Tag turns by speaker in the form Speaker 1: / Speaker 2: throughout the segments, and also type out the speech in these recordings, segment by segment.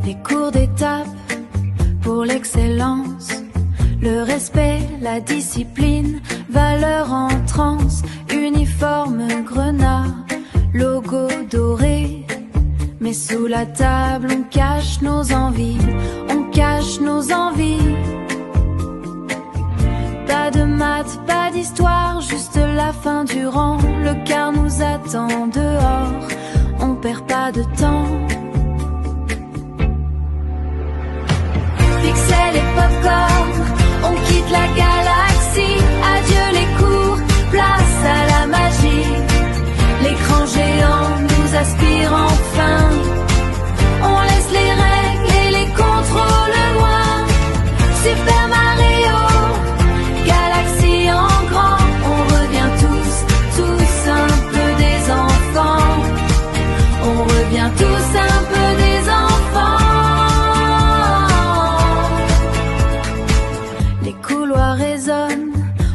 Speaker 1: Des cours d'étape pour l'excellence, le respect, la discipline, valeur en transe, uniforme grenat, logo doré. Mais sous la table on cache nos envies, on cache nos envies. Pas de maths, pas d'histoire, juste la fin du rang. Le car nous attend dehors, on perd pas de temps. Pixel et popcorn, on quitte la galaxie. Adieu les cours, place à la magie. L'écran géant nous aspire enfin. On laisse les règles et les contrôles loin. Super Mario, galaxie en grand. On revient tous un peu des enfants. On revient tous un peu des enfants. Les couloirs résonnent,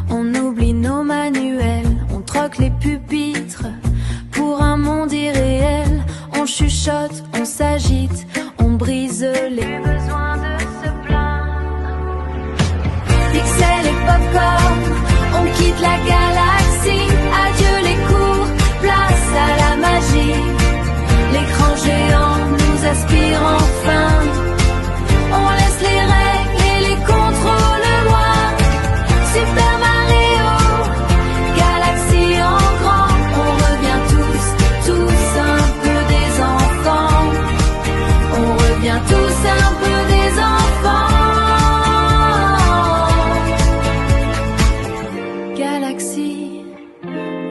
Speaker 1: on oublie nos manuels. On troque les pupitres pour un monde irréel. On chuchote, on s'agite, on brise les besoins de se plaindre. Pixel et popcorn, on quitte la galaxie. Adieu les cours, place à la magie. L'écran géant nous aspire enfin. On laisse les règles et les contrôles loin. Super Mario, galaxie en grand. On revient tous un peu des enfants. On revient tous un peu des enfants. Galaxie,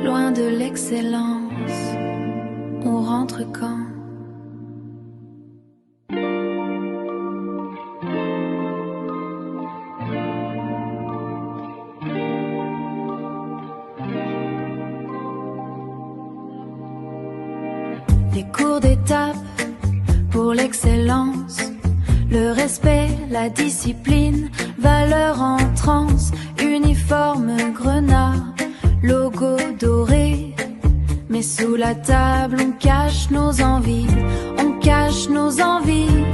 Speaker 1: loin de l'excellence. On rentre quand? Des cours d'étape pour l'excellence, le respect, la discipline, valeur en transe, uniforme grenat, logo doré. Mais sous la table on cache nos envies, on cache nos envies.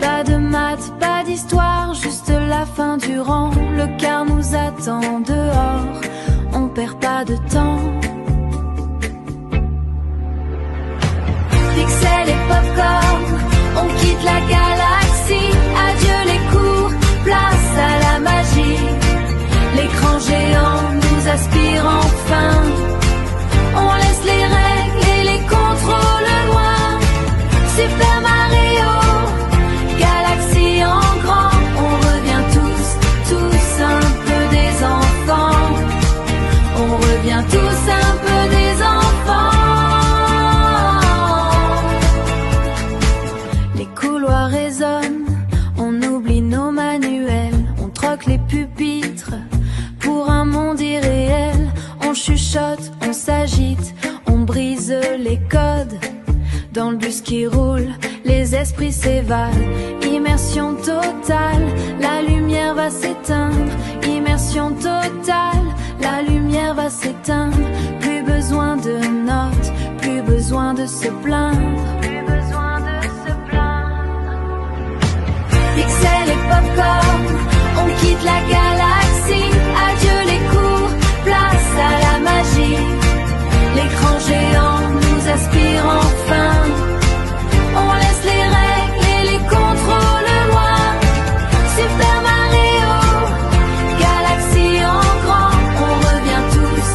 Speaker 1: Pas de maths, pas d'histoire, juste la fin du rang. Le car nous attend dehors, on perd pas de temps. Pixel et popcorn, on quitte la galaxie. Adieu les cours, place à la magie. L'écran géant nous aspire enfin. On laisse les règles et les contrôles loin. Super Mario, galaxie en grand. On revient tous un peu des enfants. On revient tous un peu des enfants. Les couloirs résonnent, on oublie nos manuels. On troque les pupitres pour un monde irréel. On chuchote, on s'agite, on brise les codes. Dans le bus qui roule, les esprits s'évalent. Immersion totale, la lumière va s'éteindre. Immersion totale, la lumière va s'éteindre. Plus besoin de notes, plus besoin de se plaindre. Plus besoin de se plaindre. Pixel et popcorn, on quitte la galaxie. Adieu les cours, place à la magie. L'écran géant nous aspire enfin. On laisse les règles et les contrôles loin. Super Mario, galaxie en grand. On revient tous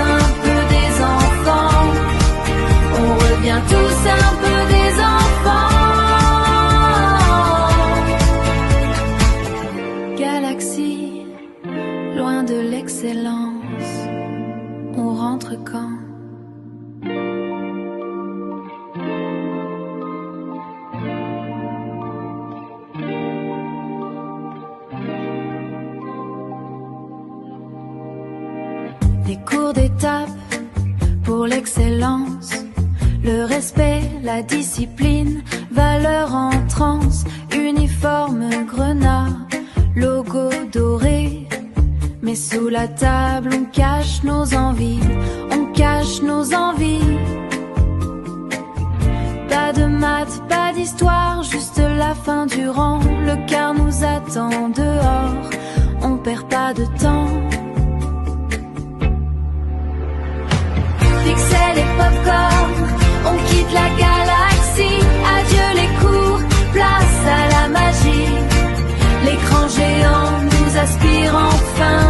Speaker 1: un peu des enfants. On revient tous un peu des enfants. Galaxie, loin de l'excellence. On rentre quand? Des cours d'étape pour l'excellence, le respect, la discipline, valeur en transe, uniforme grenat, logo doré. Mais sous la table on cache nos envies, on cache nos envies. Pas de mal d'histoire, juste la fin du rang. Le car nous attend dehors, on perd pas de temps. Pixel et popcorn, on quitte la galaxie. Adieu les cours, place à la magie. L'écran géant nous aspire enfin.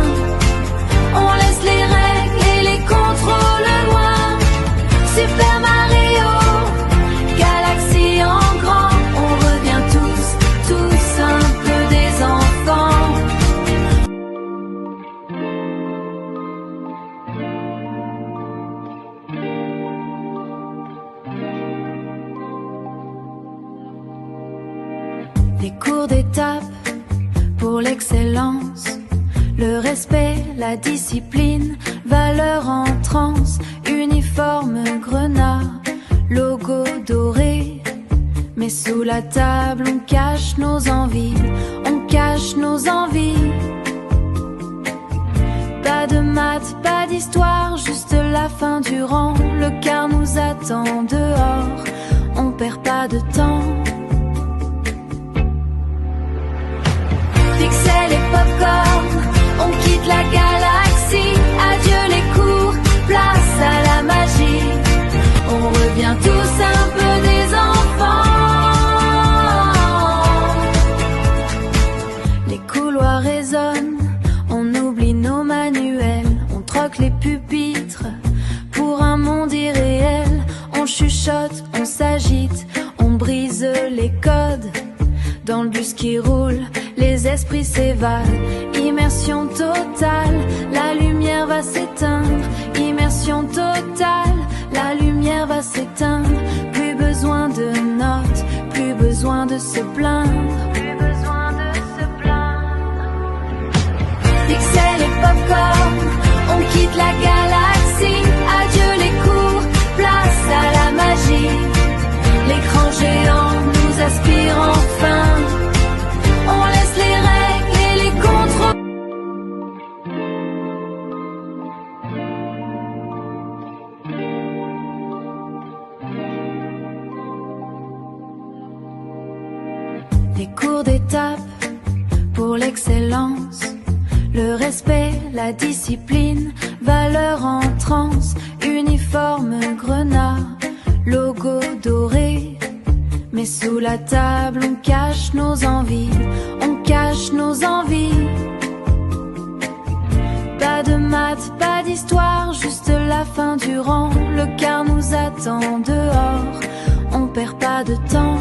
Speaker 1: On laisse les règles et les contrôles loin. Super Mario, galaxie en grand. On revient tous un peu des enfants. Des cours d'étape pour l'excellence, le respect, la discipline, valeur en transe, uniforme grenat, logo doré. Mais sous la table on cache nos envies, on cache nos envies. Pas de maths, pas d'histoire, juste la fin du rang. Le car nous attend dehors, on perd pas de temps. Pixel et popcorn, on quitte la galaxie. Adieu les cours, place à la magie. On revient tous un peu des enfants. Les couloirs résonnent, on oublie nos manuels. On troque les pupitres pour un monde irréel. On chuchote, on s'agite, on brise les codes. Dans le bus qui roule, les esprits s'évadent. Immersion totale, la lumière va s'éteindre. Immersion totale, la lumière va s'éteindre. Plus besoin de notes, plus besoin de se plaindre. Plus besoin de se plaindre. Pixel et popcorn, on quitte la galaxie. Adieu les cours, place à la magie. L'écran géant nous aspire enfin. On laisse les règles et les contrôles. Des cours d'étape pour l'excellence, le respect, la discipline, valeur en transe, uniforme grenat, logo doré. Mais sous la table on cache nos envies, on cache nos envies. Pas de maths, pas d'histoire, juste la fin du rang. Le car nous attend dehors, on perd pas de temps.